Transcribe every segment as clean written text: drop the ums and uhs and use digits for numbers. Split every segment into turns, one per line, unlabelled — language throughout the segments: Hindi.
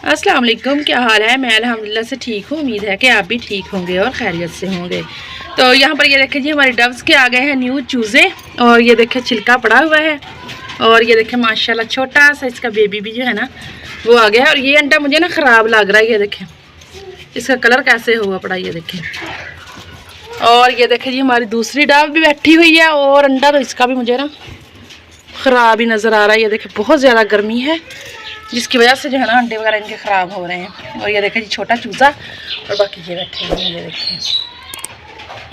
अस्सलाम वालेकुम, क्या हाल है। मैं अल्हम्दुलिल्लाह से ठीक हूँ। उम्मीद है कि आप भी ठीक होंगे और खैरियत से होंगे। तो यहाँ पर ये देखें जी, हमारे डव्स के आ गए हैं न्यू चूज़े और ये देखें छिलका पड़ा हुआ है। और ये देखें माशाल्लाह छोटा सा इसका बेबी भी जो है ना वो आ गया है। और ये अंडा मुझे ना ख़राब लग रहा है। ये देखें इसका कलर कैसे हुआ पड़ा, ये देखें। और ये देखें जी, हमारी दूसरी डव भी बैठी हुई है और अंडा तो इसका भी मुझे ना ख़राब ही नज़र आ रहा है। ये देखें बहुत ज़्यादा गर्मी है जिसकी वजह से जो है ना अंडे वगैरह इनके ख़राब हो रहे हैं। और ये देखें जी छोटा चूज़ा और बाकी ये बैठे हुए हैं, ये देखें।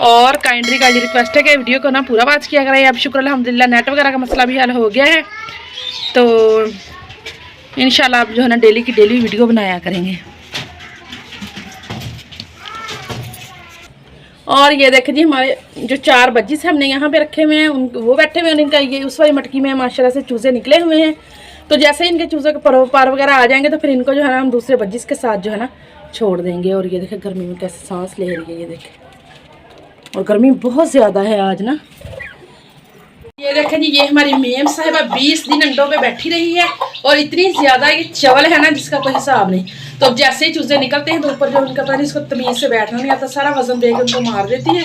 और काइंडली का ये रिक्वेस्ट है कि वीडियो को ना पूरा वॉच किया करें। अब शुक्र अल्हम्दुलिल्लाह नेट वगैरह का मसला भी हल हो गया है, तो इंशाल्लाह आप जो है ना डेली की डेली वीडियो बनाया करेंगे। और ये देखें जी, हमारे जो 4 बज्जिस हमने यहाँ पे रखे हुए हैं उन वो बैठे हुए हैं। इनका ये उस वाली मटकी में माशाल्लाह से चूज़े निकले हुए हैं। तो जैसे ही इनके चूज़े के पर वगैरह आ जाएंगे तो फिर इनको जो है ना हम दूसरे बज्जिस के साथ जो है ना छोड़ देंगे। और ये देखें गर्मी में कैसे सांस ले रही है, ये देखें। और गर्मी बहुत ज़्यादा है आज ना। ये देखें जी, ये हमारी मेम साहिबा 20 दिन अंडों पे बैठी रही है और इतनी ज़्यादा ये चवल है ना जिसका कोई हिसाब नहीं। तो अब जैसे ही चूज़े निकलते हैं तो ऊपर जो उनका पता नहीं इसको तमीज़ से बैठना नहीं आता, सारा वजन दे के उनको मार देती है।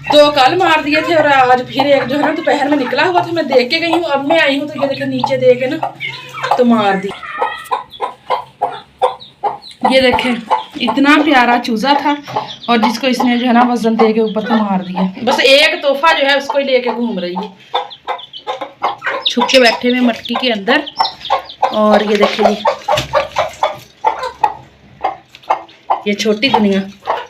2 कल मार दिए थे और आज फिर एक जो है ना दोपहर में निकला हुआ था, मैं देख के गई हूँ। अब मैं आई हूँ तो ये देखें नीचे दे के ना तो मार दी। ये देखें इतना प्यारा चूज़ा था और जिसको इसने जो है ना वजन दे के ऊपर तो मार दिया। बस एक तोहफा जो है उसको ही लेके घूम रही है, छुप के बैठे हुए मटकी के अंदर। और ये देखें जी ये छोटी दुनिया।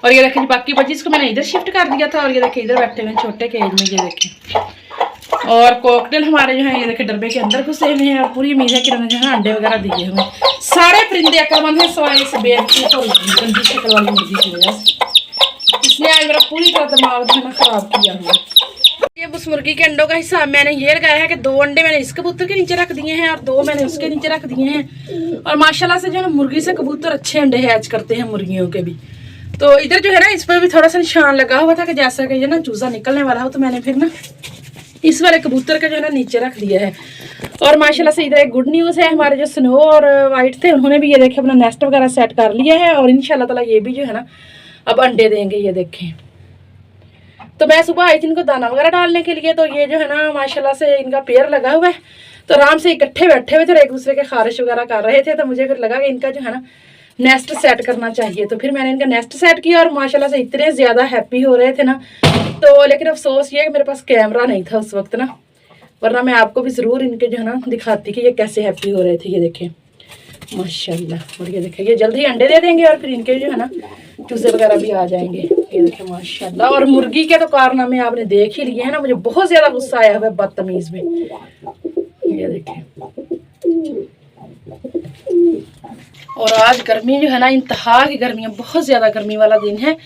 और ये देखें बाकी बच्ची इसको मैंने इधर शिफ्ट कर दिया था और ये देखें इधर बैठे हुए छोटे केज में, ये देखें। और कॉकटेल हमारे जो है ये देखें डब्बे के अंदर घुसे हुए हैं और पूरी उम्मीद है कि उन्होंने जो है अंडे वगैरह दिए हुए। सारे परिंदे अक्लमंद हैं सवाए इस बेवकूफ़ और गंदी शक्ल वाली मुर्गी की वजह से। इसने आज मेरा पूरी तरह दिमाग जो है ना ख़राब किया हुआ। ये उस मुर्गी के अंडों का हिसाब मैंने ये लगाया है कि 2 अंडे मैंने इस कबूतर के नीचे रख दिए हैं और 2 मैंने उसके नीचे रख दिए हैं। और माशाल्लाह से जो है ना मुर्गी से कबूतर अच्छे अंडे हैच करते हैं मुर्गियों के भी। तो इधर जो है ना इस पर भी थोड़ा सा निशान लगा हुआ था कि जैसा कि ये ना चूज़ा निकलने वाला हो, तो मैंने फिर ना इस वाले कबूतर का जो है ना नीचे रख दिया है। और माशाल्लाह से इधर एक गुड न्यूज़ है, हमारे जो स्नो और वाइट थे उन्होंने भी ये देखे अपना नेस्ट वगैरह सेट कर लिया है और इंशाल्लाह ताला ये भी जो है ना अब अंडे देंगे। ये देखें, तो मैं सुबह आई थी इनको दाना वगैरह डालने के लिए, तो ये जो है ना माशाल्लाह से इनका पेयर लगा हुआ है। तो आराम से इकट्ठे बैठे हुए थे और एक दूसरे के खारिश वगैरह कर रहे थे। तो मुझे फिर लगा कि इनका जो है ना नेस्ट सेट करना चाहिए, तो फिर मैंने इनका नेस्ट सेट किया और माशाल्लाह से इतने ज़्यादा हैप्पी हो रहे थे ना। तो लेकिन अफसोस ये है कि मेरे पास कैमरा नहीं था उस वक्त ना, वरना मैं आपको भी ज़रूर इनके जो है ना दिखाती कि ये कैसे हैप्पी हो रहे थे। ये देखें माशाल्लाह। और ये देखें ये जल्दी अंडे दे देंगे और फिर इनके जो है ना चूज़े वगैरह भी आ जाएंगे। ये देखें माशाल्लाह। और मुर्गी के तो कारनामे आपने देख ही लिए हैं ना, मुझे बहुत ज़्यादा गुस्सा आया हुआ है बदतमीज़ में। ये देखें। और आज गर्मी जो है ना इंतहा की गर्मी है, बहुत ज़्यादा गर्मी वाला दिन है।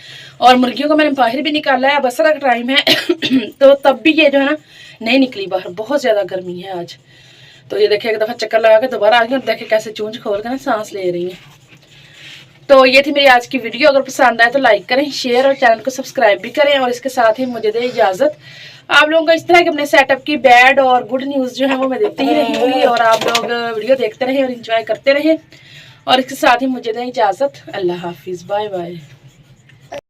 और मुर्गियों को मैंने बाहर भी निकाला है, अब असर का टाइम है तो तब भी ये जो है ना नहीं निकली बाहर, बहुत ज़्यादा गर्मी है आज। तो ये देखिए एक दफ़ा चक्कर लगा के दोबारा आ गई और देखे कैसे चूंज खोल कर ना सांस ले रही है। तो ये थी मेरी आज की वीडियो। अगर पसंद आए तो लाइक करें, शेयर और चैनल को सब्सक्राइब भी करें। और इसके साथ ही मुझे दे इजाज़त। आप लोगों को इस तरह के अपने सेटअप की बैड और गुड न्यूज़ जो है वो मैं देती ही रहूँगी और आप लोग वीडियो देखते रहें और इंजॉय करते रहें। और इसके साथ ही मुझे दें इजाज़त। अल्लाह हाफिज़, बाय बाय।